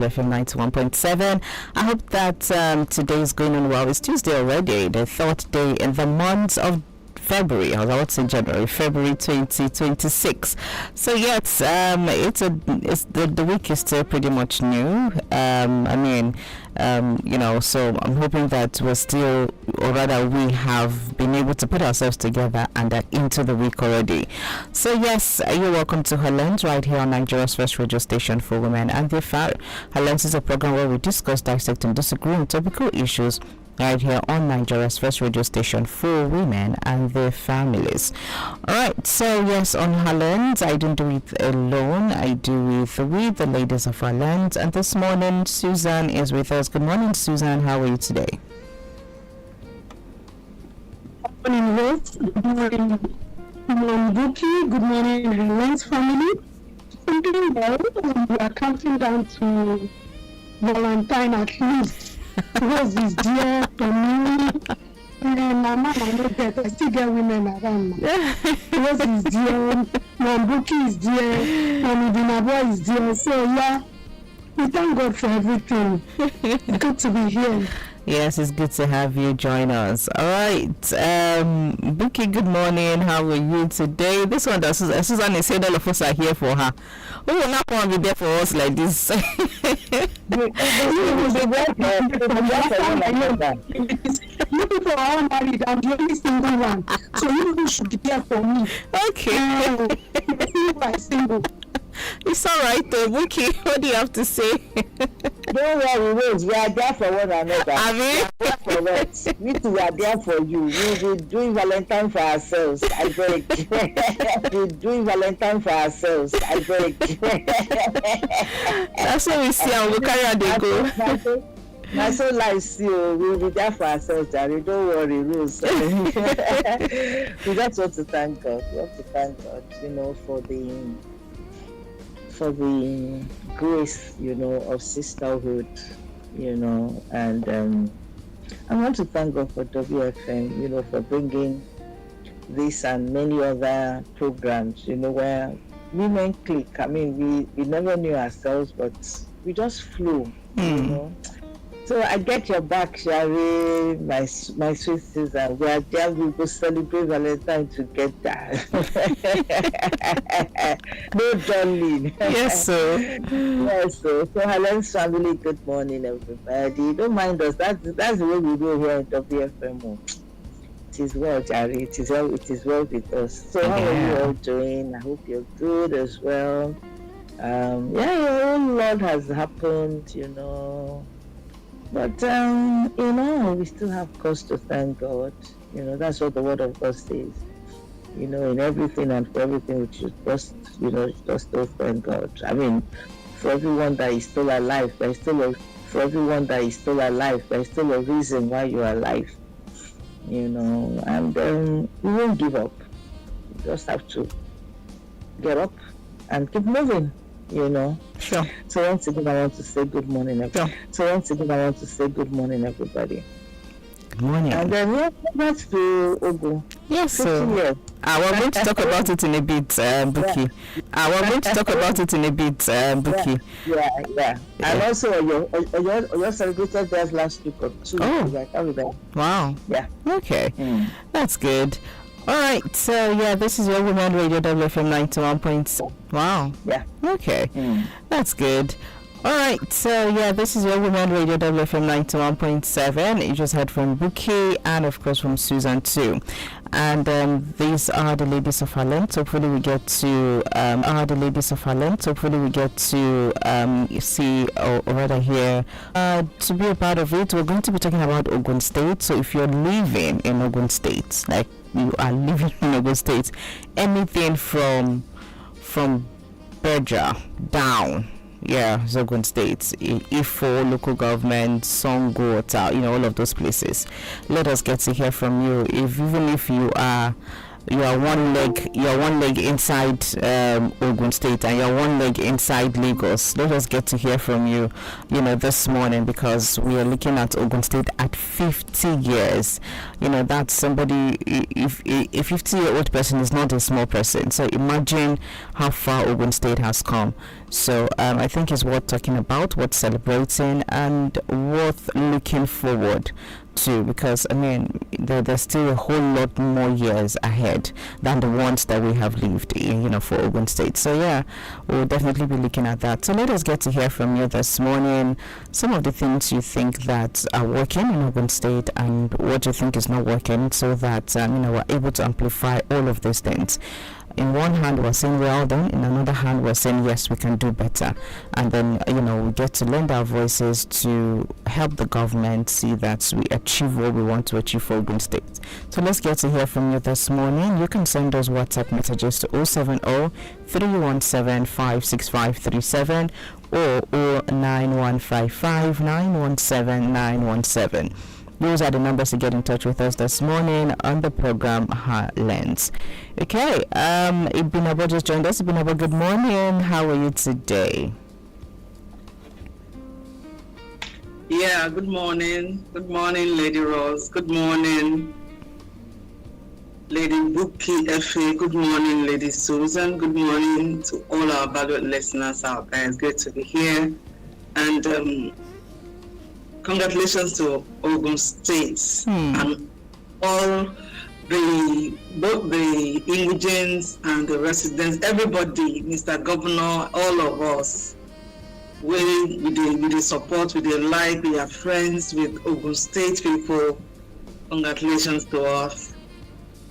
FM 91.7. I hope that today is going on well. It's Tuesday already, the third day in the month of February. I would say January, February 2026. So yes, the week is still pretty much new. So I'm hoping that we're still, or rather we have been able to put ourselves together and are into the week already. So yes, you're welcome to HerLens right here on Nigeria's first radio station for women and their family. HerLens is a program where we discuss, dissect and disagree on topical issues right here on Nigeria's first radio station for women and their families. Alright, so yes, on HerLens, I don't do it alone. I do it with the ladies of HerLens, and this morning Susan is with us. Good morning, Susan. How are you today? Good morning, Rose. Good morning, Buki. Good morning, HerLens family. I'm doing well. We are counting down to Valentine at least. Rose is dear to me. Mama, I still get women around. Rose is dear. Buki is dear. Dinabo is dear. So yeah, we thank God for everything. It's good to be here. Yes, it's good to have you join us. All right, Buki, good morning. How are you today? This one, Susan is saying all of us are here for her. Who will not want to be there for us like this? You people are all married. I'm the only single one, so you people should be there for me. Okay. Single. It's all right, though, Buki. What do you have to say? Don't worry, Rose. We are there for one another. I mean, we are there for us. We are there for you. We'll be doing Valentine for ourselves. I beg. We're doing Valentine for ourselves. I beg. That's what we see. And we'll carry on the go. My soul lies you. We'll be there for ourselves, Daddy. Don't worry, Rose. We just want to thank God. We want to thank God, for the grace, of sisterhood, and I want to thank God for WFM, for bringing this and many other programs, where women click. I mean, we never knew ourselves, but we just flew, So I get your back, Shari, my sweet Susan. We are there. We will celebrate Valentine together. No darling. Yes, sir. Yes, sir. So HerLens family, good morning, everybody. Don't mind us. That's the way we do here in WFM. It is well, Jerry. It is well with us. So how are you all doing? I hope you're good as well. Your own Lord has happened, But, we still have cause to thank God. That's what the Word of God says. In everything and for everything, which is just still thank God. I mean, for everyone that is still alive, there's still a reason why you're alive. And we won't give up. You just have to get up and keep moving. Sure. So once again, I want to say good morning, everybody. Good morning. And then we're back to Ogun. Yes, sir. We're going to talk about it in a bit, Buki. We're going to talk about it in a bit, Buki. Yeah. And also, you celebrated theirs last week or 2 weeks ago. Wow. Yeah. Okay. That's good. All right, so this is your Women Radio WFM 91.7. Wow. Yeah. Okay. That's good. All right, so this is your Women Radio WFM 91.7. You just heard from Buki and of course from Susan too. And these are the ladies of HerLens. Hopefully we get to see or rather hear to be a part of it. We're going to be talking about Ogun State. So if you're living in Ogun State, like you are living in Ogun State, anything from Berger down, Ogun State, Ifo, local government, Songo, all of those places. Let us get to hear from you. Even if you are you are one leg inside Ogun State, and you're one leg inside Lagos. Let us get to hear from you, this morning, because we are looking at Ogun State at 50 years. That's somebody. If a 50-year-old person is not a small person, so imagine how far Ogun State has come. So I think it's worth talking about, worth celebrating, and worth looking forward to, because there's still a whole lot more years ahead than the ones that we have lived in, for Ogun State. So yeah, we'll definitely be looking at that. So let us get to hear from you this morning, some of the things you think that are working in Ogun State and what you think is not working, so that we're able to amplify all of these things. In one hand, we're saying well done. In another hand, we're saying yes, we can do better. And then, we get to lend our voices to help the government see that we achieve what we want to achieve for Ogun State. So let's get to hear from you this morning. You can send those WhatsApp messages to 070-317-56537 or 09155-917-917. Those are the numbers to get in touch with us this morning on the program HerLens. Okay, Ibinabo just joined us. Ibinabo, good morning. How are you today? Yeah, good morning. Good morning, Lady Rose. Good morning, Lady Buki Effie. Good morning, Lady Susan. Good morning to all our valued listeners out there. It's great to be here. And congratulations to Ogun State and all both the indigents and the residents, everybody, Mr. Governor, all of us. With the support, with the like, we are friends with Ogun State people. Congratulations to us.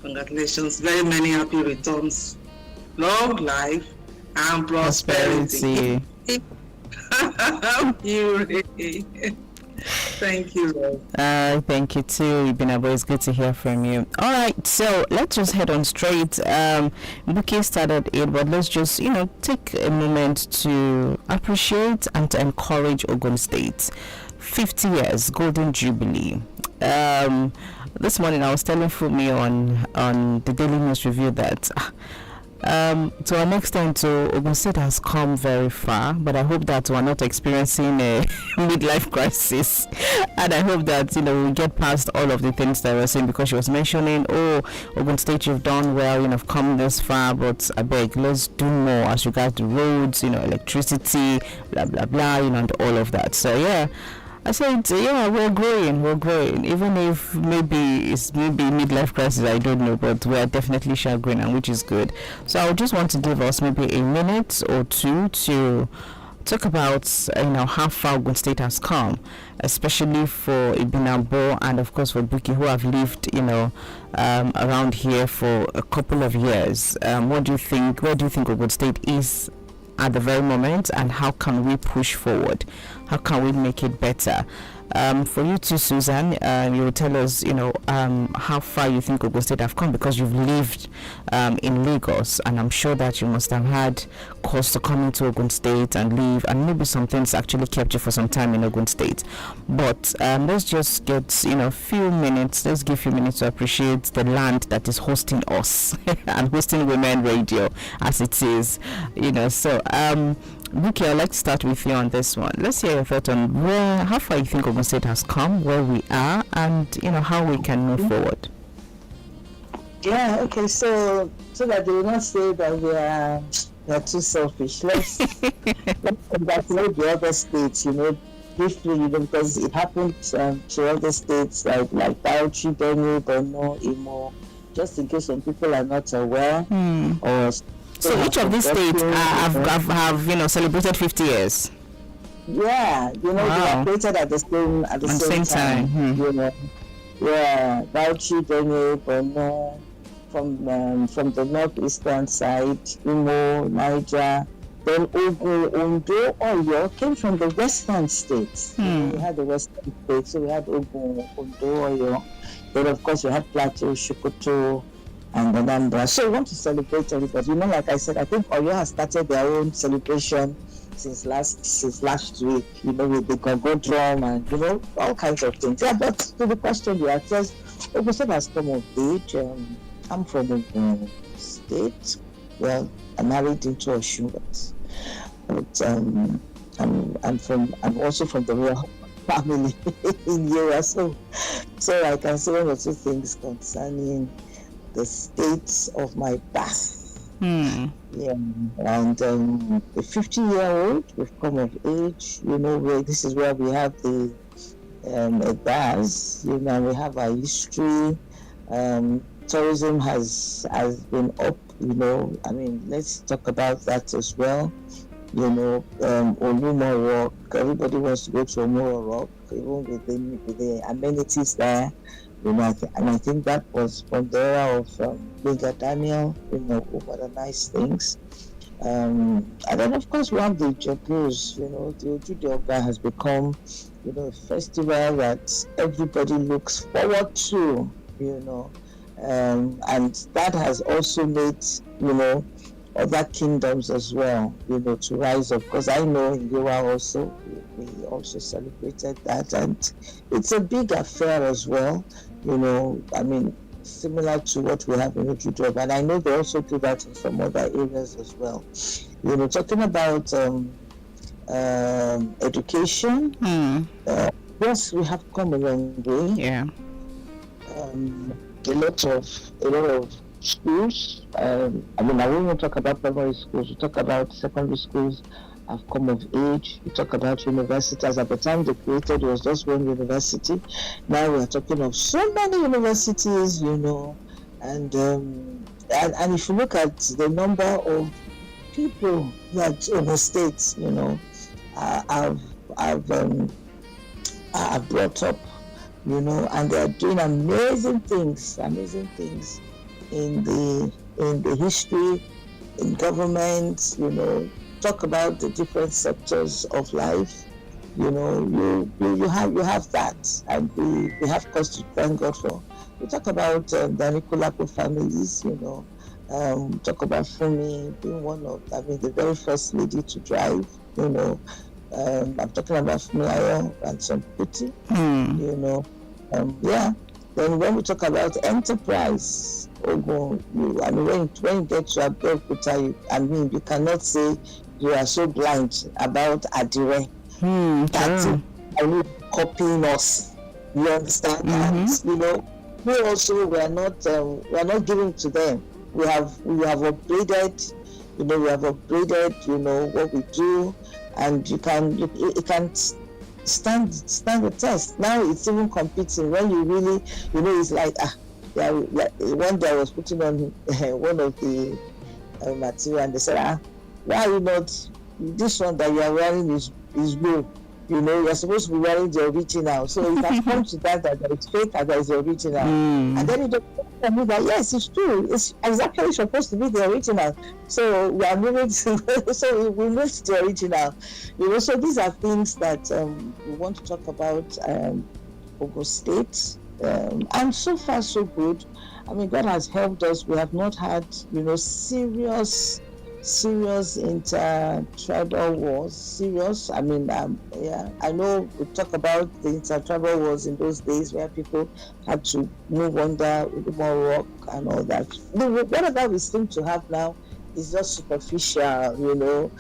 Congratulations. Very many happy returns. Long life and prosperity. Thank you, Lord. Thank you too, Ibinabo. It's good to hear from you. All right, so let's just head on straight. Buki started it, but let's just take a moment to appreciate and to encourage Ogun State. 50 years, Golden Jubilee. This morning I was telling Fumi on the Daily News Review that to an extent, Ogun State has come very far, but I hope that we're not experiencing a midlife crisis, and I hope that we get past all of the things that we're saying, because she was mentioning, Ogun State, you've done well, you've come this far, but I beg, let's do more as regards the roads, electricity, blah blah blah, and all of that. So yeah, I said, we're growing, even if maybe it's midlife crisis, I don't know, but we're definitely growing, and which is good. So I just want to give us maybe a minute or two to talk about how far Ogun State has come, especially for Ibinabo and of course for Buki, who have lived around here for a couple of years. What do you think? Where do you think Ogun State is at the very moment, and how can we push forward? How can we make it better? For you too, Susan, you will tell us, how far you think Ogun State have come, because you've lived in Lagos, and I'm sure that you must have had cause to come into Ogun State and live, and maybe some things actually kept you for some time in Ogun State. But let's just get, few minutes. Let's give a few minutes to appreciate the land that is hosting us and hosting Women Radio as it is. So Buki, I'd like to start with you on this one. Let's hear your thought on how far you think Ogun State has come, where we are, and how we can move forward. Yeah, okay, so that they will not say that we are too selfish. Let's congratulate the other states, briefly, because it happened to other states like Bauchi, Benue, Borno, Imo, just in case some people are not aware. Or so each of these states have celebrated 50 years. Yeah, they are created at the same time. Yeah, Bauchi, Benue, Borno, from the northeastern side, Imo, Niger, then Ogun, Ondo, Oyo came from the western states. We had the western states, so we had Ogun, Ondo, Oyo. Then of course we had Plateau, Sokoto, and Anambra. So we want to celebrate everybody. Like I said, I think Oyo has started their own celebration since last week, with the Gogo drum and all kinds of things. Yeah, but to the question you asked, Ogun State has come of age. I'm from Ogun State. Well, I'm married into Ogun, but I'm also from the royal family in Yewa, so I can say one or two things concerning the state of my birth. Yeah, and the 50-year-old, we've come of age. Where this is where we have the bars. We have our history. Tourism has been up. Let's talk about that as well. Olumo Rock. Everybody wants to go to Olumo Rock, even with the amenities there. And I think that was from the era of Bigger Daniel. Who were the nice things. And then of course we have the Jabos. The Ojude Oga has become, a festival that everybody looks forward to. And that has also made, other kingdoms as well, to rise up. Because I know in Yewa also, we also celebrated that, and it's a big affair as well. Similar to what we have in Ojude, and I know they also do that in some other areas as well. Talking about education, yes, we have come a long way. Yeah. A lot of schools. I won't even talk about primary schools. We talk about secondary schools have come of age. We talk about universities. At the time they created, it was just one university. Now we are talking of so many universities, and if you look at the number of people that Ogun State, have brought up, and they are doing amazing things in the history, in government, talk about the different sectors of life. You have that, and we have cause to thank God for. We talk about the Nikolapo families, talk about Fumi being one of, the very first lady to drive, I'm talking about Fumi and some Kuti, Then when we talk about enterprise, Ogun, when you get to Abeokuta, you cannot say you are so blind about Adire. That is copying us. You understand that? We also we are not giving to them. We have upgraded. We have upgraded. What we do, and you can stand the test. Now it's even competing. When you really, it's like one day I was putting on one of the material, and they said, why are you not, this one that you are wearing is blue. You're supposed to be wearing the original. So it has come to that it's fake and that is the original. And then you don't tell me that, yes, it's true. It's exactly supposed to be the original. So we are moving to, so we moved to the original. So these are things that we want to talk about Ogun State. And so far, so good. God has helped us. We have not had, serious inter-tribal wars. Serious. I know we talk about the inter-tribal wars in those days where people had to move under Ulumo Rock and all that. Whatever we seem to have now is just superficial,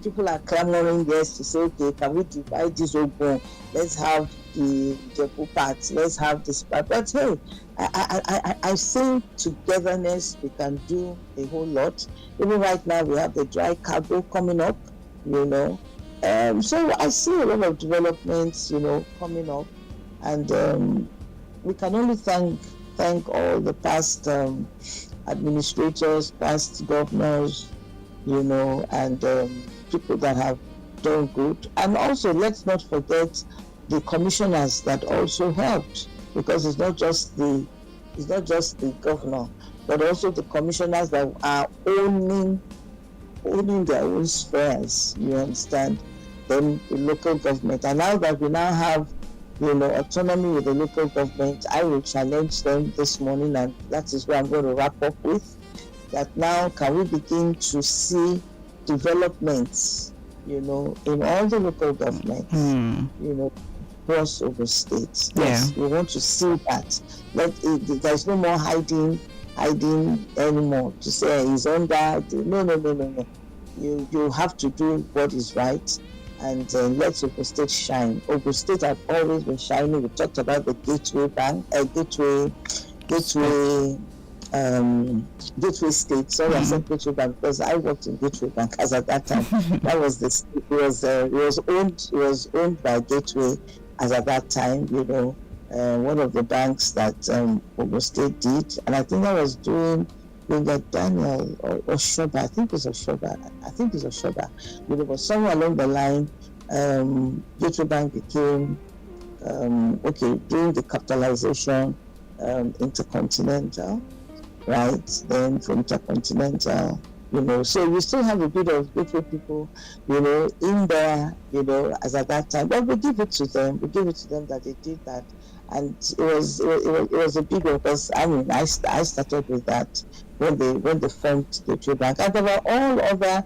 people are clamoring to say, okay, can we divide this Ogun? Let's have the Jebu part, let's have this part. But hey, I think togetherness we can do a whole lot. Even right now we have the dry cargo coming up, so I see a lot of developments, coming up, and we can only thank all the past administrators, past governors, and people that have done good. And also, let's not forget the commissioners that also helped, because it's not just the governor, but also the commissioners that are owning their own spheres. You understand? Then the local government, and now that we now have autonomy with the local government, I will challenge them this morning, and that is where I'm going to wrap up with. That now can we begin to see developments, in all the local governments, across Ogun State. Yeah. Yes, we want to see that. There's no more hiding anymore to say he's under. No. You have to do what is right, and let Ogun State shine. Ogun State have always been shining. We talked about the Gateway Bank, Gateway State. Sorry, I said Gateway Bank because I worked in Gateway Bank as at that time. That was this. It was owned by Gateway as at that time. One of the banks that Ogun State did, and I think I was doing with Daniel or Shoba. I think it's Shoba. But somewhere along the line, Gateway Bank became during the capitalization, Intercontinental. Right, then from Intercontinental, so we still have a bit of Gateway people, in there, as at that time. But we give it to them. That they did that, and it was a big one because I started with that when they formed Gateway Bank, and there were all other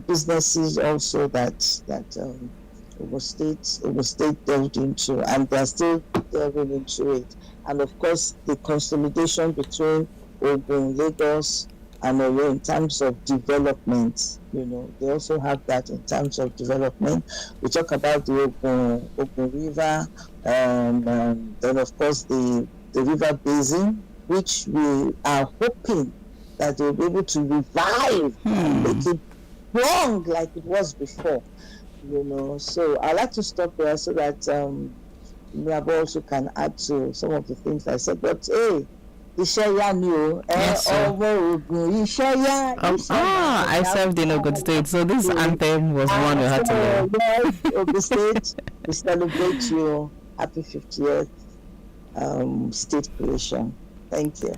businesses also that Ogun State delved into, and they're still delving into it. And of course, the consolidation between Ogun, Lagos, and Oyo in terms of development, they also have that in terms of development. We talk about the Ogun River, then of course the river basin, which we are hoping that they'll be able to revive and make it strong like it was before. So I'd like to stop there so that Miabo also can add to some of the things I said. But hey, Ishaya knew. I served in Ogun State, so this anthem was one we had to learn. Yes, Ogun State, we celebrate you. Happy 50th state creation. Thank you.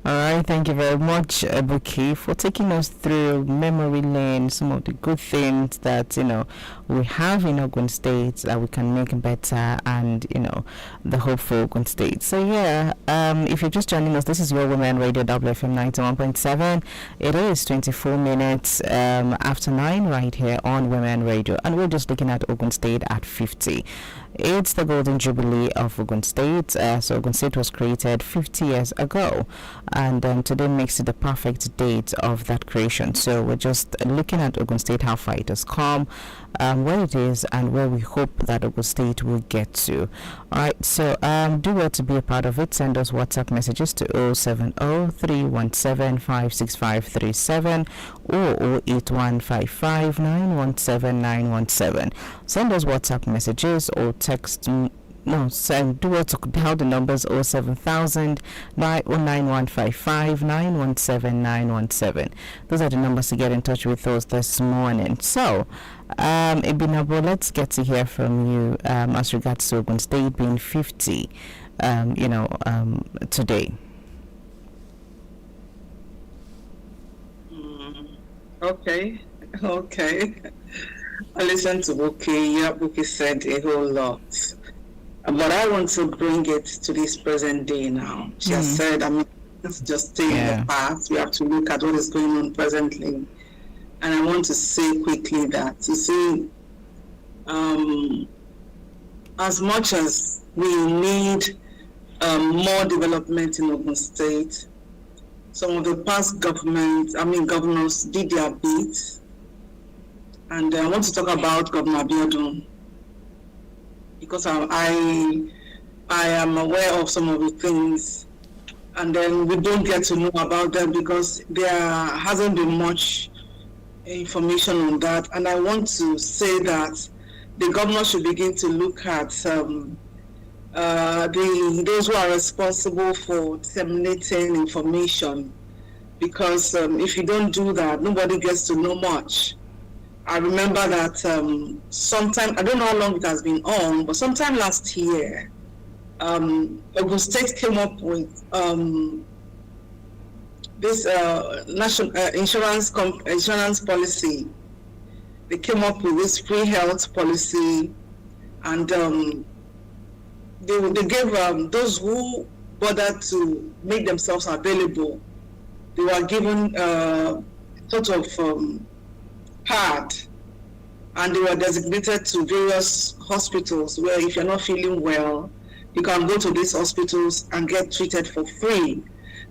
All right, thank you very much, Buki, for taking us through memory lane, some of the good things that we have in Ogun State that we can make better, and the hope for Ogun State. So yeah, if you're just joining us, this is your Women Radio WFM 91.7. It is 24 minutes after 9 right here on Women Radio, and we're just looking at Ogun State at 50. It's the Golden Jubilee of Ogun State. So Ogun State was created 50 years ago, and today makes it the perfect date of that creation. So we're just looking at Ogun State, how far it has come, where it is, and where we hope that Ogun State will get to. All right, so do well to be a part of it. Send us WhatsApp messages to 070-317-56537 or 08155917917. Send us WhatsApp messages or text. Do well to dial the numbers 07000 919 917 Those are the numbers to get in touch with us this morning. So, Ibinabo, let's get to hear from you as regards to Ogun State being 50, today. Okay. I listened to Buki. Yeah, Buki said a whole lot. But I want to bring it to this present day now. She has said, let's just stay in the past. We have to look at what is going on presently. And I want to say quickly that, you see, as much as we need more development in Ogun State, some of the past governors did their bit. And I want to talk about Governor Abiodun, because I am aware of some of the things, and then we don't get to know about them because there hasn't been much information on that. And I want to say that the governor should begin to look at those who are responsible for disseminating information, because if you don't do that, nobody gets to know much. I remember that sometime, I don't know how long it has been on, but sometime last year, Ogun State came up with this national insurance policy. They came up with this free health policy, and they gave those who bothered to make themselves available, they were given sort of card and they were designated to various hospitals where if you're not feeling well, you can go to these hospitals and get treated for free.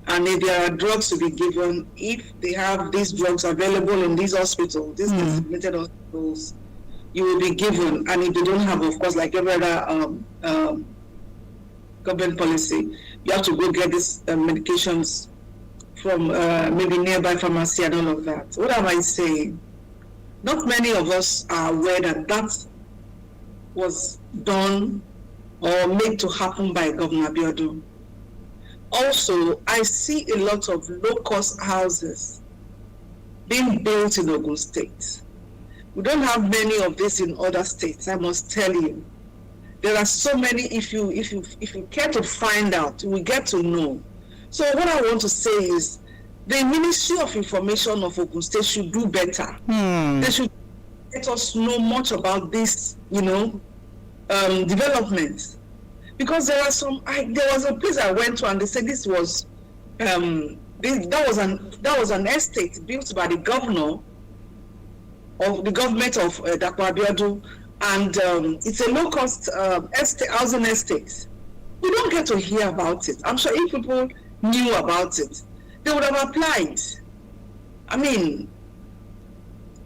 And if there are drugs to be given, if they have these drugs available in these hospitals, these designated hospitals, you will be given. And if they don't have, of course, like every other government policy, you have to go get these medications from maybe nearby pharmacy and all of that. What am I saying? Not many of us are aware that that was done or made to happen by Governor Abiodun. Also, I see a lot of low-cost houses being built in Ogun State. We don't have many of this in other states, I must tell you. There are so many. If you care to find out, we get to know. So what I want to say is, the Ministry of Information of Ogun State should do better. They should let us know much about this, development. Because there are there was a place I went to and they said this was, that was an estate built by the governor of the government of Dr. Abiodun, and it's a low-cost housing estate. We don't get to hear about it. I'm sure if people knew about it, they would have applied. I mean,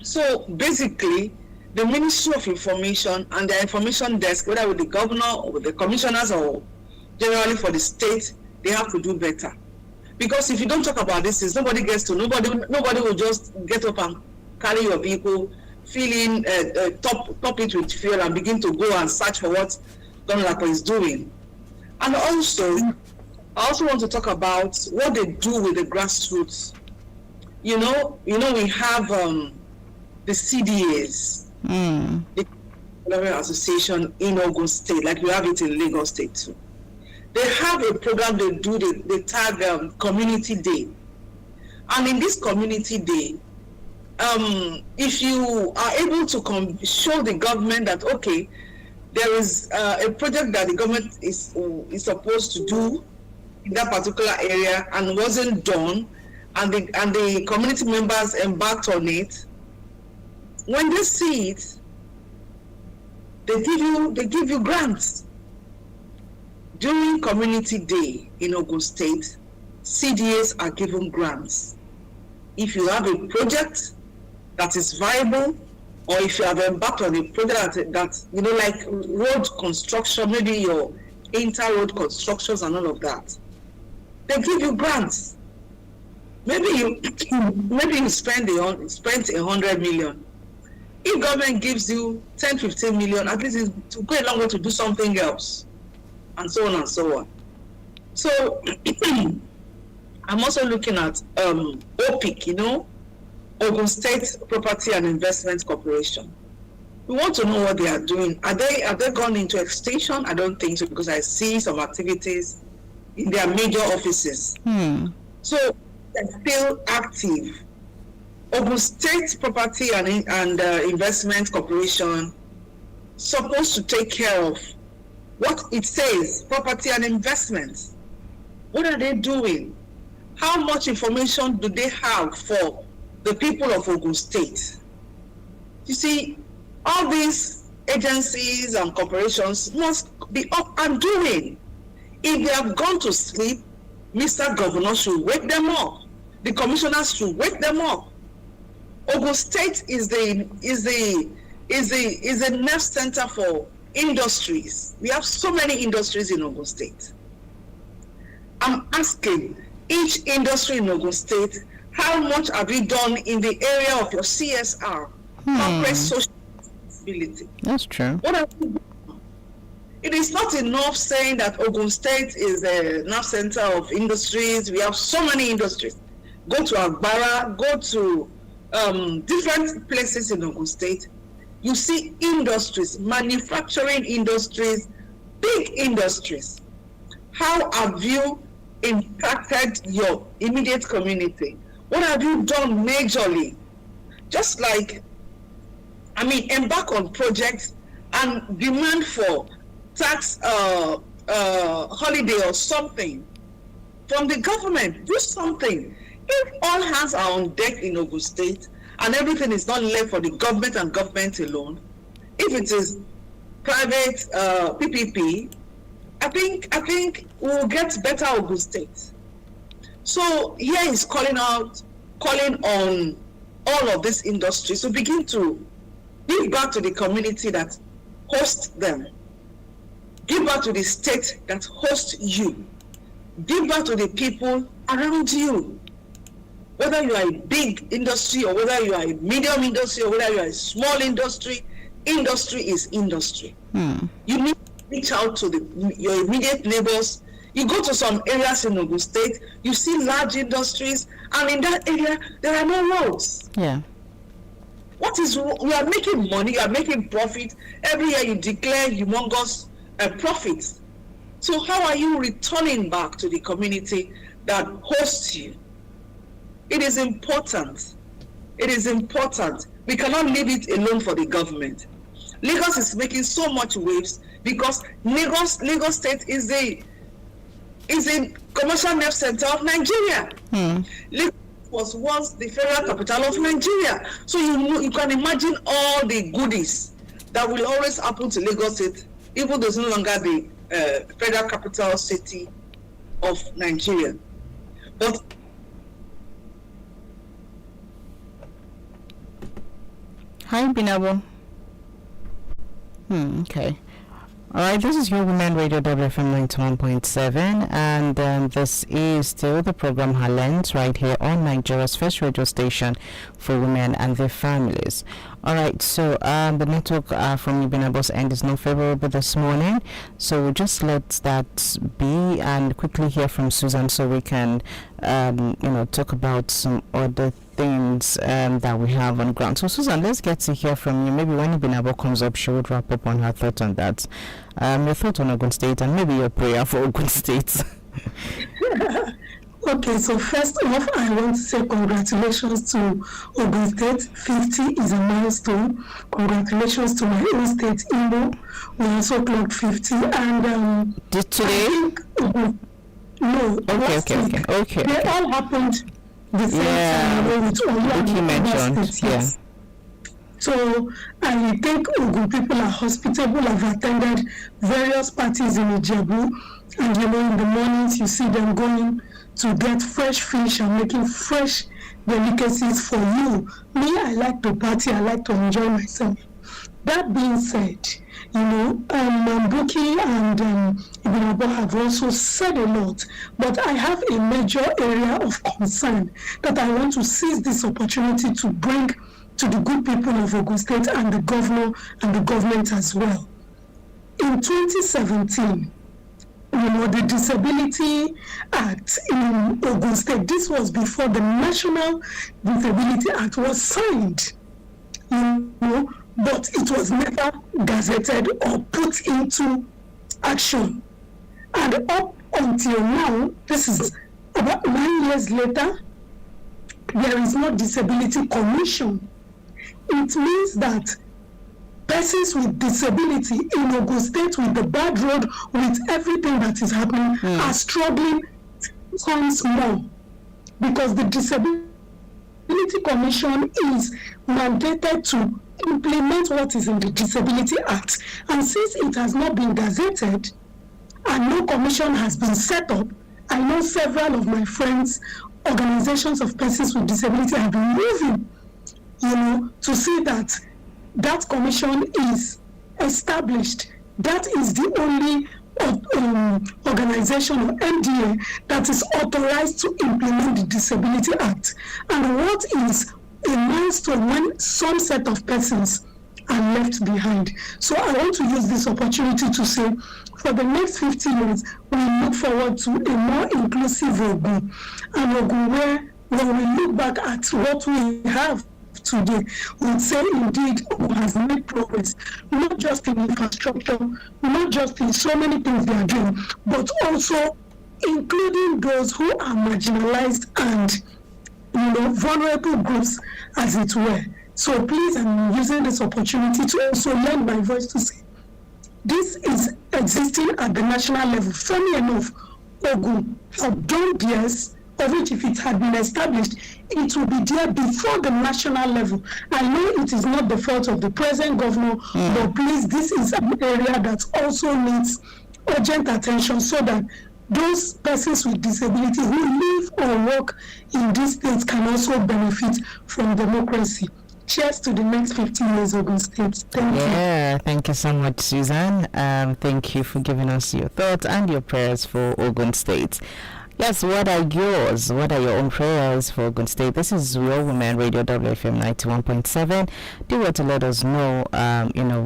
so basically, the Ministry of Information and their information desk, whether with the governor or with the commissioners or generally for the state, they have to do better. Because if you don't talk about this, nobody gets to, nobody will just get up and carry your vehicle, top it with fuel and begin to go and search for what Governor Lapo is doing. And also, I also want to talk about what they do with the grassroots. We have the CDAs, the Development Association in Ogun State, like we have it in Lagos State too. They have a program they do, they tag Community Day. And in this Community Day, if you are able to show the government that, okay, there is a project that the government is supposed to do in that particular area and wasn't done, and the community members embarked on it, when they see it, they give you grants. During Community Day in Ogun State, CDAs are given grants. If you have a project that is viable, or if you have embarked on a project that like road construction, maybe your inter-road constructions and all of that, they give you grants. Maybe you spent 100 million. If government gives you 10, 15 million, at least it's to go a long way to do something else, and so on and so on. So I'm also looking at OPIC, Ogun State Property and Investment Corporation. We want to know what they are doing. Are they gone into extinction? I don't think so, because I see some activities in their major offices. So they're still active. Ogun State Property and Investment Corporation supposed to take care of what it says, property and investment. What are they doing? How much information do they have for the people of Ogun State? You see, all these agencies and corporations must be up and doing. If they have gone to sleep, Mr. Governor should wake them up. The commissioners should wake them up. Ogun State is the nerve center for industries. We have so many industries in Ogun State. I'm asking each industry in Ogun State, how much have you done in the area of your CSR, corporate social responsibility? That's true. What have you done? It is not enough saying that Ogun State is a nerve center of industries. We have so many industries. Go to Agbara, go to different places in Ogun State. You see industries, manufacturing industries, big industries. How have you impacted your immediate community? What have you done majorly? Just like, embark on projects and demand for tax holiday or something from the government. Do something. If all hands are on deck in Ogun State and everything is not left for the government and government alone, if it is private PPP, I think we'll get better Ogun State. So here is calling on all of these industries to begin to give back to the community that hosts them. Give back to the state that hosts you. Give back to the people around you. Whether you are a big industry or whether you are a medium industry or whether you are a small industry, industry is industry. You need to reach out to your immediate neighbors. You go to some areas in Ogun State, you see large industries, and in that area, there are no roads. Yeah. You are making money, you are making profit. Every year you declare humongous profits. So how are you returning back to the community that hosts you? It is important. It is important. We cannot leave it alone for the government. Lagos is making so much waves because Lagos State is a commercial nerve center of Nigeria. Lagos was once the federal capital of Nigeria. So you can imagine all the goodies that will always happen to Lagos State, even though it's no longer the federal capital city of Nigeria. But Hi, Binabo. Okay. All right, this is your Women Radio WFM 91.7, and this is still the program HerLens right here on Nigeria's first radio station for women and their families. All right, so the network from Ibinabo's end is not favorable this morning, so we'll just let that be and quickly hear from Susan so we can, talk about some other things that we have on ground. So Susan, let's get to hear from you. Maybe when Ibinabo comes up, she would wrap up on her thoughts on that. Your thought on Ogun State and maybe your prayer for Ogun State. Okay, so first off, I want to say congratulations to Ogun State. 50 is a milestone. Congratulations to my own state, Imo. We also clocked 50. And did today? No. Okay. They all happened the same time with Ogun mentioned. Yes. So I think Ogun people are hospitable. I've attended various parties in Ijebu, and in the mornings you see them going to get fresh fish and making fresh delicacies for you. Me, I like to party, I like to enjoy myself. That being said, Mambuki and Ibinabo have also said a lot, but I have a major area of concern that I want to seize this opportunity to bring to the good people of Ogun State and the governor and the government as well. In 2017, the Disability Act in Ogun State, this was before the National Disability Act was signed, but it was never gazetted or put into action. And up until now, this is about 9 years later, there is no Disability Commission. It means that persons with disability in Ogun State, with the bad road, with everything that is happening, are struggling times more, because the Disability Commission is mandated to implement what is in the Disability Act. And since it has not been gazetted and no commission has been set up, I know several of my friends, organizations of persons with disability, have been moving, to see that that commission is established. That is the only organization or NDA that is authorized to implement the Disability Act. And what is a milestone when some set of persons are left behind? So I want to use this opportunity to say, for the next 50 years, we look forward to a more inclusive Ogun, and Ogun where when we look back at what we have today, we'll say indeed Ogun has made progress, not just in infrastructure, not just in so many things they are doing, but also including those who are marginalized and vulnerable groups, as it were. So please, I'm using this opportunity to also lend my voice to say this is existing at the national level. Funny enough, Ogun have done theirs of which if it had been established, it will be there before the national level. I know it is not the fault of the present governor, but please, this is an area that also needs urgent attention so that those persons with disability who live or work in these states can also benefit from democracy. Cheers to the next 50 years, Ogun State. Thank you. Yeah, thank you so much, Susan. Thank you for giving us your thoughts and your prayers for Ogun State. Yes, what are yours? What are your own prayers for Ogun State? This is Real Women Radio WFM 91.7. Do want to let us know,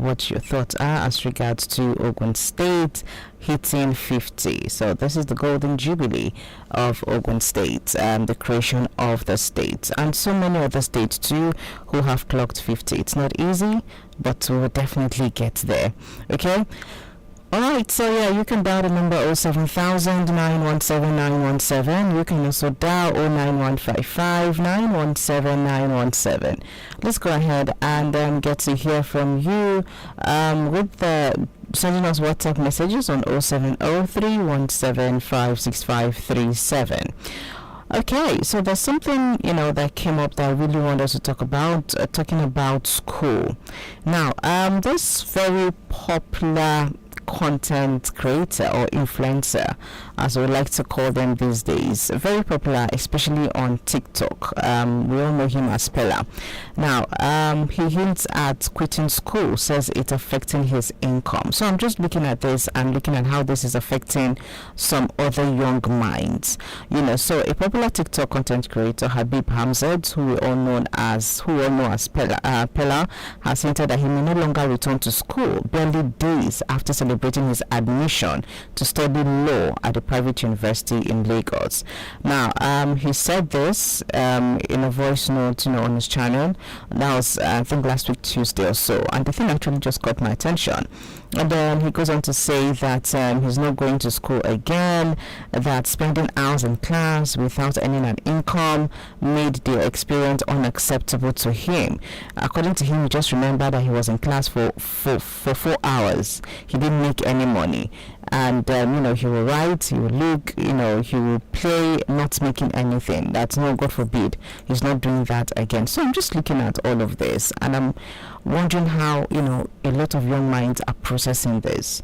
what your thoughts are as regards to Ogun State hitting 50. So this is the golden jubilee of Ogun State, the creation of the state, and so many other states too who have clocked 50. It's not easy, but we will definitely get there. Okay. Alright, so yeah, you can dial the number 07000 917 917. You can also dial 09155 917 917. Let's go ahead and get to hear from you with the sending us WhatsApp messages on 07031756537. Okay, so there's something, that came up that I really want us to talk about, talking about school. Now, this very popular content creator or influencer, as we like to call them these days, very popular, especially on TikTok. We all know him as Pella. Now, he hints at quitting school, says it's affecting his income. So I'm just looking at this and looking at how this is affecting some other young minds. So a popular TikTok content creator, Habib Hamzat, who we all know as Pella, has hinted that he may no longer return to school barely days after celebrating his admission to study law at a private university in Lagos. Now, he said this in a voice note, on his channel. That was, I think, last week Tuesday or so, and the thing actually just caught my attention. And then he goes on to say that he's not going to school again, that spending hours in class without earning an income made the experience unacceptable to him. According to him, he just remembered that he was in class for 4 hours. He didn't make any money. And, he will write, he will look, he will play, not making anything. That's no, God forbid, he's not doing that again. So I'm just looking at all of this, and I'm wondering how, a lot of young minds are processing this.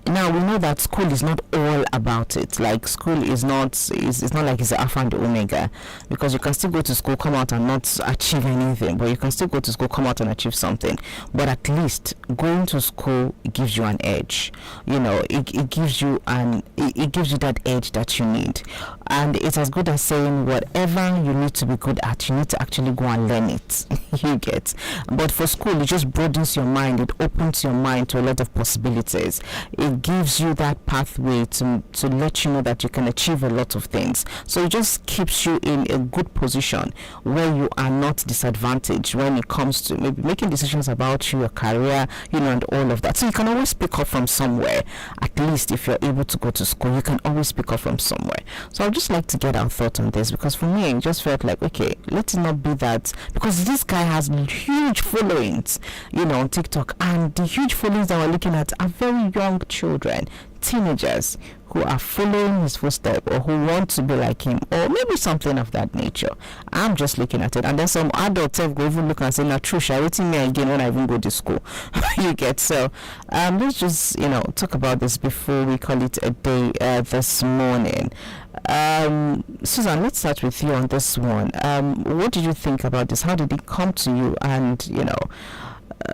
Now we know that school is not all about it. Like, school is not like it's the alpha and the omega, because you can still go to school, come out and not achieve anything, but you can still go to school, come out and achieve something. But at least going to school gives you an edge. It gives you that edge that you need, and it's as good as saying whatever you need to be good at, you need to actually go and learn it. You get. But for school, it just broadens your mind. It opens your mind to a lot of possibilities. It gives you that pathway to let you know that you can achieve a lot of things. So it just keeps you in a good position where you are not disadvantaged when it comes to maybe making decisions about your career, and all of that. So you can always pick up from somewhere. At least if you're able to go to school, you can always pick up from somewhere. So I'd just like to get our thoughts on this, because for me, it just felt like, okay, let it not be that, because this guy has huge followings, on TikTok, and the huge followings that we're looking at are very young children, teenagers who are following his footsteps or who want to be like him, or maybe something of that nature. I'm just looking at it, and then some adults have go even look and say, "Now, true, shall waiting me again when I even go to school." You get. So let's just talk about this before we call it a day this morning. Susan, let's start with you on this one. What did you think about this? How did it come to you? And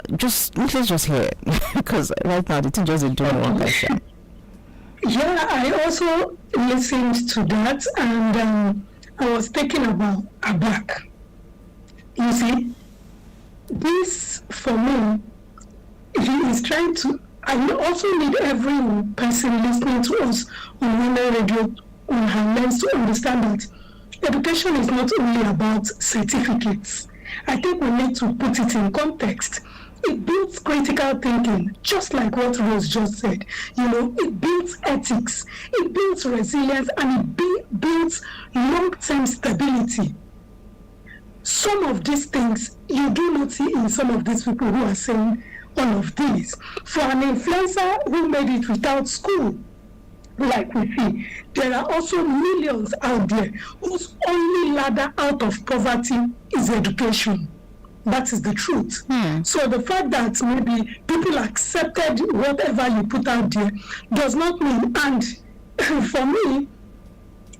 let's just hear it, because right now the thing just is doing one question. Yeah, I also listened to that, and I was thinking about Abak. You see, this for me, he is trying to. I also need every person listening to us on Women Radio, on HerLens, to understand that education is not only about certificates. I think we need to put it in context. It builds critical thinking, just like what Rose just said. It builds ethics, it builds resilience, and it builds long-term stability. Some of these things you do not see in some of these people who are saying all of these. For an influencer who made it without school, like we see, there are also millions out there whose only ladder out of poverty is education. That is the truth. So the fact that maybe people accepted whatever you put out there does not mean, and for me,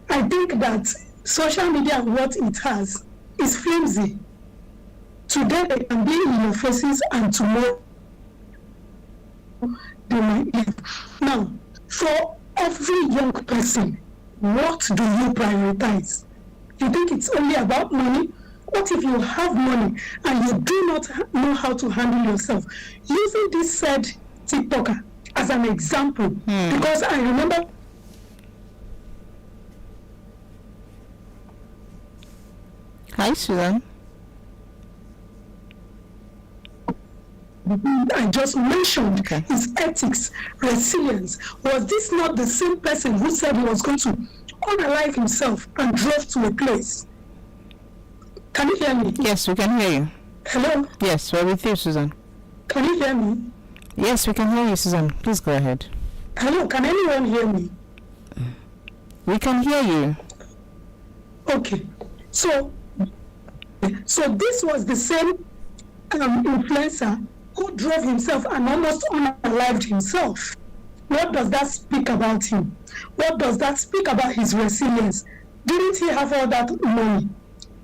I think that social media, what it has, is flimsy. Today they can be in your faces and tomorrow they might leave. Now, for every young person, what do you prioritize? You think it's only about money? What if you have money and you do not know how to handle yourself? Using this said TikToker as an example, because I remember Hi, Susan. I just mentioned, his ethics, resilience. Was this not the same person who said he was going to unalive himself and drove to a place? Can you hear me? Yes, we can hear you. Hello? Yes, we're with you, Susan. Can you hear me? Yes, we can hear you, Susan. Please go ahead. Hello, can anyone hear me? We can hear you. Okay. So this was the same influencer who drove himself and almost unalived himself. What does that speak about him? What does that speak about his resilience? Didn't he have all that money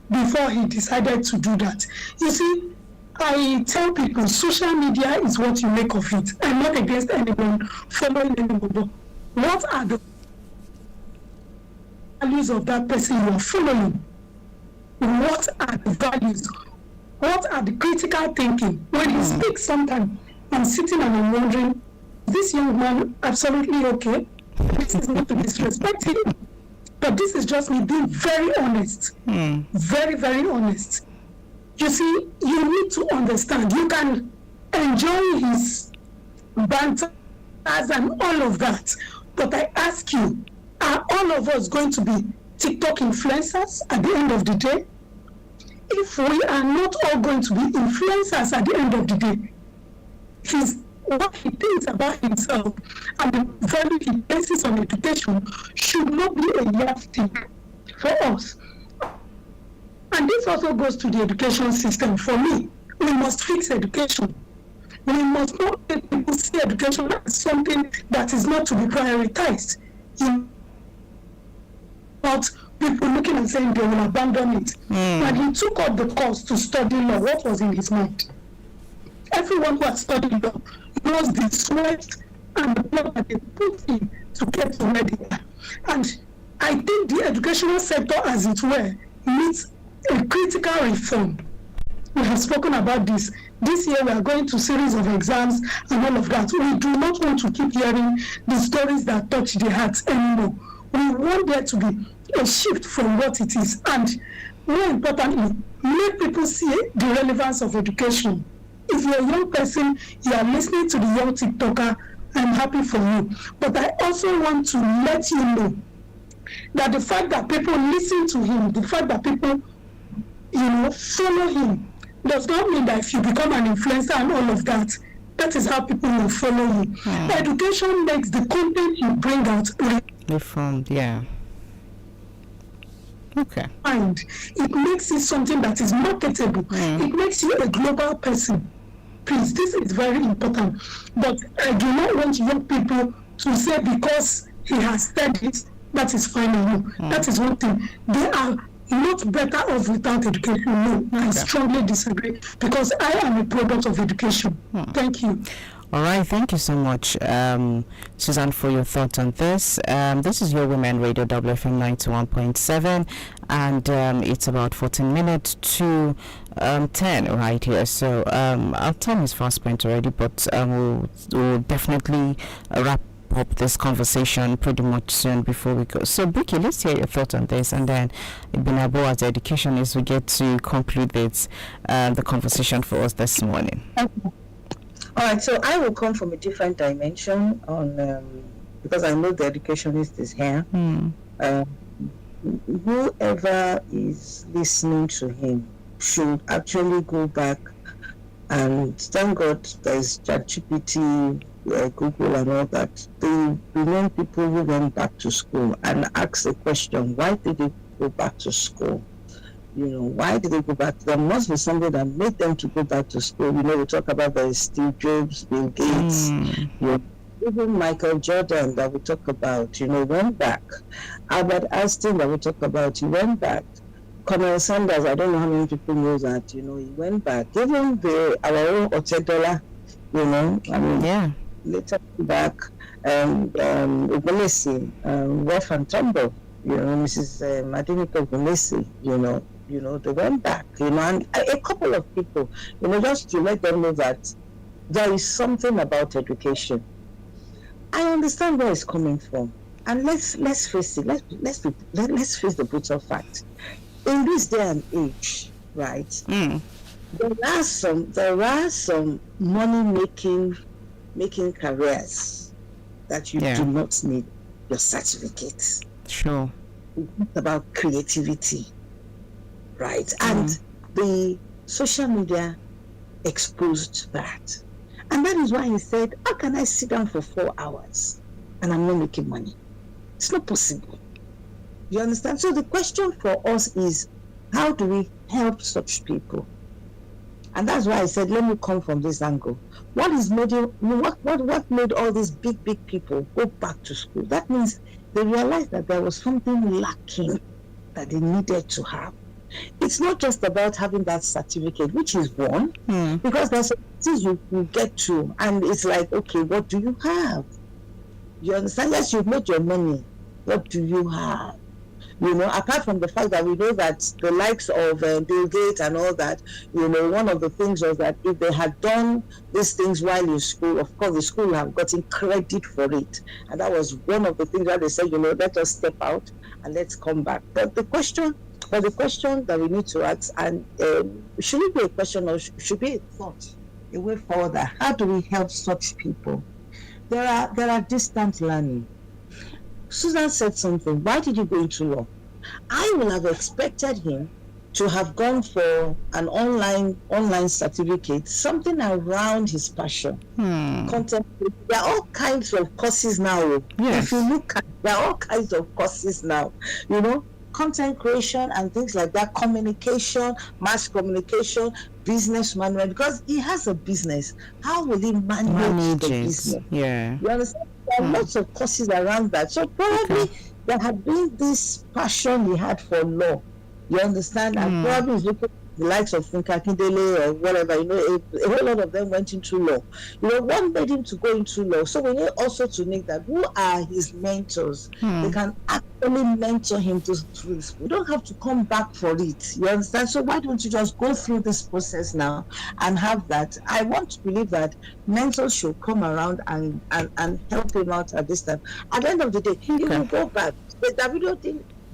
before he decided to do that? You see, I tell people social media is what you make of it. I'm not against anyone following anyone, but what are the values of that person you are following? What are the values? What are the critical thinking? When he speaks sometimes, I'm sitting and I'm wondering, is this young man absolutely okay? This is not to disrespect him, but this is just me being very honest. Very, very honest. You see, you need to understand, you can enjoy his banter and all of that, but I ask you, are all of us going to be TikTok influencers at the end of the day? If we are not all going to be influencers at the end of the day, what he thinks about himself and the value he places on education should not be a yardstick for us. And this also goes to the education system. For me, we must fix education. We must not make people see education as something that is not to be prioritized. Not people looking and saying they will abandon it. When he took up the course to study law, what was in his mind? Everyone who has studied law knows the sweat and the blood that they put in to get to where they are. And I think the educational sector, as it were, needs a critical reform. We have spoken about this. This year we are going to series of exams and all of that. We do not want to keep hearing the stories that touch the hearts anymore. We want there to be a shift from what it is, and more importantly, make people see the relevance of education. If you're a young person, you are listening to the young TikToker, I'm happy for you. But I also want to let you know that the fact that people listen to him, the fact that people, follow him, does not mean that if you become an influencer and all of that, that is how people will follow you. Education makes the content you bring out Reformed, yeah. Okay. It makes it something that is marketable. It makes you a global person. Please, this is very important. But I do not want young people to say because he has said it, that is fine. No. That is one thing. They are not better off without education. No, I strongly disagree because I am a product of education. Thank you. All right, thank you so much, Susan, for your thoughts on this. This is Your Women Radio, WFM 91.7, and it's about 14 minutes to 10 right here. So our time is fast spent already, but we'll definitely wrap up this conversation pretty much soon before we go. So, Buki, let's hear your thoughts on this, and then Ibinabo, as education is, we get to conclude this, the conversation for us this morning. Okay. All right, so I will come from a different dimension on because I know the educationist is here. Whoever is listening to him should actually go back And thank God there's ChatGPT, Google, and all that. They remain people who went back to school and ask the question, why did they go back to school? Why did they go back? There must be something that made them to go back to school. We talk about the Steve Jobs, Bill Gates, even Michael Jordan that we talk about, went back. Albert Einstein that we talk about, he went back. Colonel Sanders, I don't know how many people know that, he went back. Even our own Otedola, later back, Ogunlesi, Wolf and Tumble, Mrs. Madiniko Ogunlesi, they went back, and a couple of people, just to let them know that there is something about education. I understand where it's coming from, and let's face it. Let's face the brutal fact. In this day and age, right? There are some money making careers that you do not need your certificates. Sure. It's about creativity, right? And the social media exposed that. And that is why he said, how can I sit down for 4 hours and I'm not making money? It's not possible. You understand? So the question for us is, how do we help such people? And that's why I said, let me come from this angle. What made all these big people go back to school? That means they realized that there was something lacking that they needed to have. It's not just about having that certificate, which is one, because there's things you get to, and it's like, okay, what do you have? You understand? Yes, you've made your money. What do you have? Apart from the fact that we know that the likes of Bill Gates and all that, one of the things was that if they had done these things while in school, of course, the school would have gotten credit for it. And that was one of the things that they said, let us step out and let's come back. But the question that we need to ask, and should it be a question or should be a thought, a way forward, how do we help such people? There are distant learning. Susan said something. Why did you go into law? I would have expected him to have gone for an online certificate, something around his passion. Content. There are all kinds of courses now. Yes. If you look at, there are all kinds of courses now. Content creation and things like that, communication, mass communication, business management, because he has a business. How will he manage the business? Yeah. You understand? There are lots of courses around that. So probably there had been this passion he had for law. You understand? And probably he's looking at the likes of Funka Akindele or whatever, a whole lot of them went into law. What made him to go into law? So we need also to make that, who are his mentors? They can actually mentor him through this. We don't have to come back for it. You understand? So why don't you just go through this process now and have that? I want to believe that mentors should come around and help him out at this time. At the end of the day, he will go back. The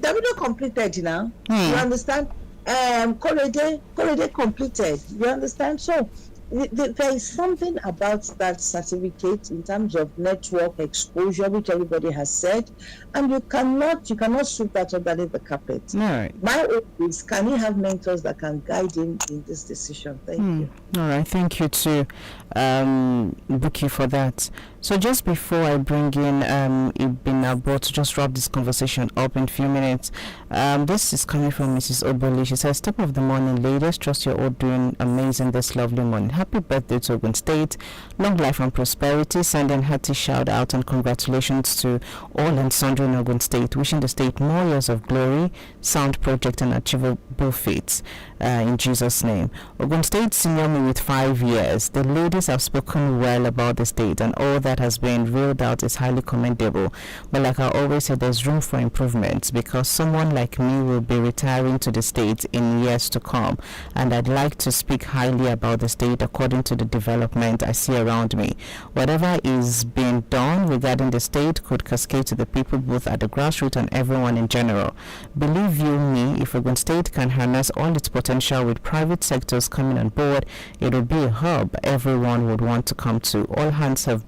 Davido completed now. You understand? Korede completed. You understand? So there is something about that certificate in terms of network exposure, which everybody has said, and you cannot sweep that underneath the carpet. No. My hope is, can he have mentors that can guide him in this decision? Thank you. All right, thank you to Buki for that. So just before I bring in Ibn Abo to just wrap this conversation up in a few minutes, this is coming from Mrs. Oboli. She says, top of the morning, ladies, trust you're all doing amazing this lovely morning. Happy birthday to Ogun State. Long life and prosperity. Sending hearty shout out and congratulations to all and sundry in Ogun State. Wishing the state more years of glory, sound project and achievable feats in Jesus' name. Ogun State senior me with 5 years. The ladies have spoken well about the state, and all that has been reeled out is highly commendable. But like I always say, there's room for improvement, because someone like me will be retiring to the state in years to come, and I'd like to speak highly about the state according to the development I see around me. Whatever is being done regarding the state could cascade to the people both at the grassroots and everyone in general. Believe you me, if Ogun State can harness all its potential with private sectors coming on board, it will be a hub everyone would want to come to. All hands have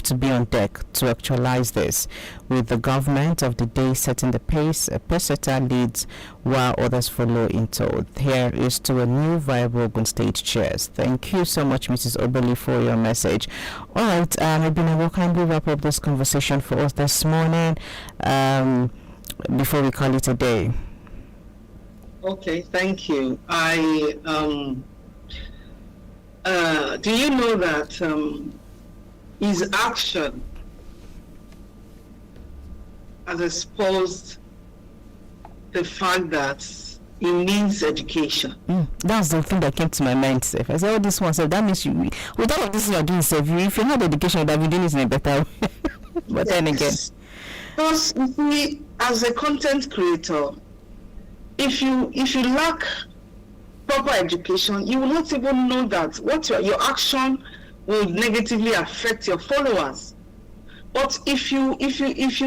to be on deck to actualize this. with the government of the day setting the pace. A pace-setter leads while others follow in tow. Here is to a new viable Ogun State chairs. Thank you so much, Mrs. Obeli, for your message. All right, Ebina, will kindly wrap up this conversation for us this morning before we call it a day. Okay, thank you. Do you know that his action has exposed the fact that he needs education? That's the thing that came to my mind, Seth. I said, oh, this one, so that means you, with all of this you're doing, Seth, if you had education, you'd have been doing it in a better way. But then again. Because, you see, as a content creator, if you lack proper education, you will not even know that what your action will negatively affect your followers. But if you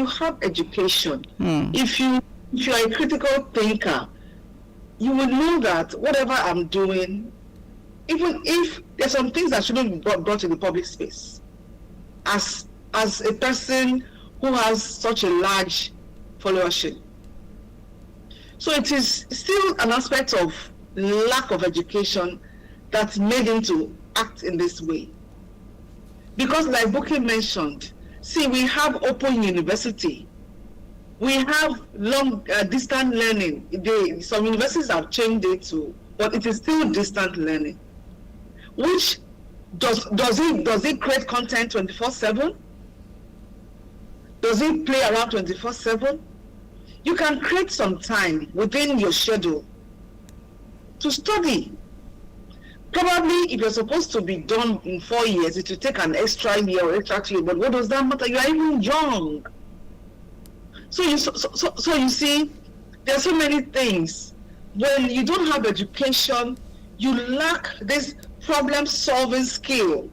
have education, if you are a critical thinker, you will know that whatever I'm doing, even if there's some things that shouldn't be brought to the public space, as a person who has such a large followership. So it is still an aspect of lack of education that made him to act in this way. Because like Buki mentioned, see, we have open university. We have long distant learning. Some universities have changed it to, but it is still distant learning. Which does it create content 24/7? Does it play around 24/7? You can create some time within your schedule to study. Probably if you're supposed to be done in 4 years, it will take an extra year or extra 2 years, but what does that matter? You are even young. So you see, there are so many things. When you don't have education, you lack this problem-solving skill.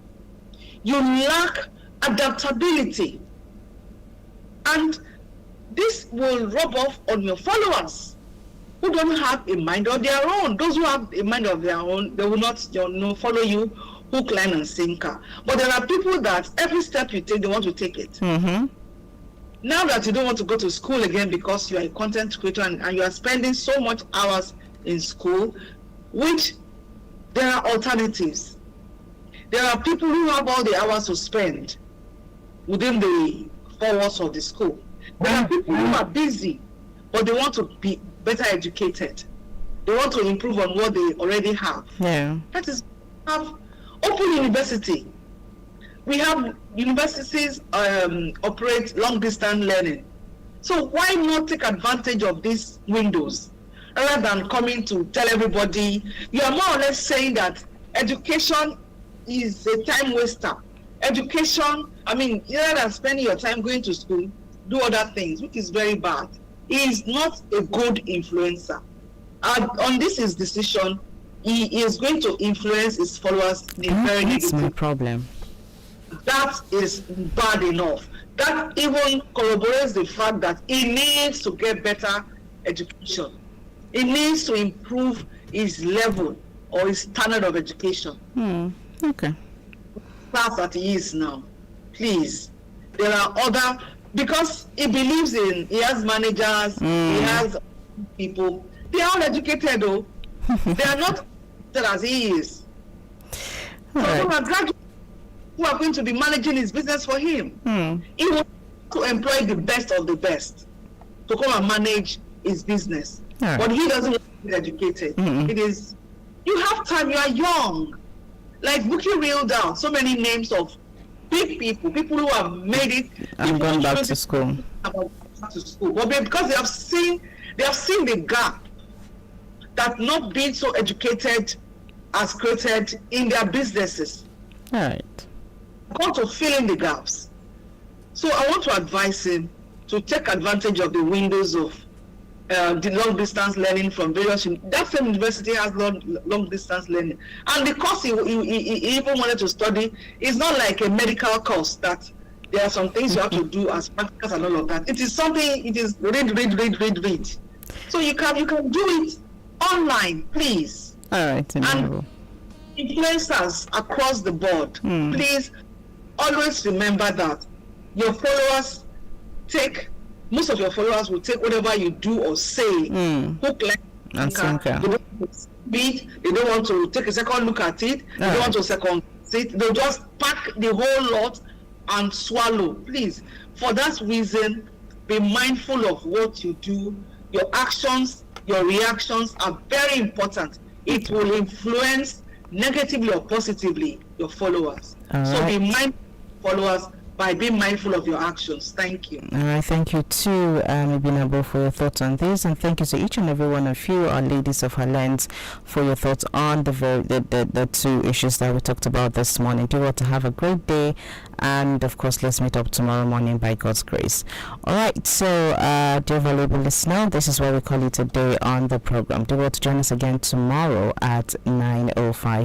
You lack adaptability. And this will rub off on your followers who don't have a mind of their own. Those who have a mind of their own, they will not follow you hook, line, and sinker. But there are people that every step you take, they want to take it. Mm-hmm. Now that you don't want to go to school again because you are a content creator and you are spending so much hours in school, which there are alternatives. There are people who have all the hours to spend within the 4 walls of the school. There are people who are busy, but they want to be better educated. They want to improve on what they already have. Yeah. That is, have open university. We have universities operate long distance learning. So why not take advantage of these windows rather than coming to tell everybody? You are more or less saying that education is a time waster. Education, rather than spending your time going to school, do other things, which is very bad. He is not a good influencer. On this his decision, he is going to influence his followers in a very That's negative. my problem. That is bad enough. That even corroborates the fact that he needs to get better education. He needs to improve his level or his standard of education. Okay. Class that he is now. Please. There are other, because he believes he has managers, he has people. They are all educated though. They are not as he is. So Right. graduates who are going to be managing his business for him. He wants to employ the best of the best to come and manage his business. Right. But he doesn't want to be educated. It is, you have time, you are young. Like Buki reeled down so many names of big people who have made it. I'm going back to school. Back to school. But because they have seen the gap that not being so educated has created in their businesses. All right. Going to fill in the gaps. So I want to advise him to take advantage of the windows of the long distance learning from various. That same university has long distance learning, and the course he even wanted to study is not like a medical course that there are some things you have to do as practicals and all of that. It is something. It is read. So you can do it online, please. All right. And influencers across the board, please always remember that your followers take, most of your followers will take whatever you do or say, hook, like, and sinker. They don't want to speed, they don't want to take a second look at it, they don't want to second sit, they'll just pack the whole lot and swallow. Please, for that reason, be mindful of what you do. Your actions, your reactions are very important. It will influence negatively or positively your followers. So be mindful of followers by being mindful of your actions. Thank you. All right, thank you too, Ibinabo, for your thoughts on this, and thank you to each and every one of you, our ladies of HerLens, for your thoughts on the two issues that we talked about this morning. Do want to have a great day, and of course, let's meet up tomorrow morning by God's grace. All right, so dear valuable listener, this is what we call it a day on the program. Do want to join us again tomorrow at 9:05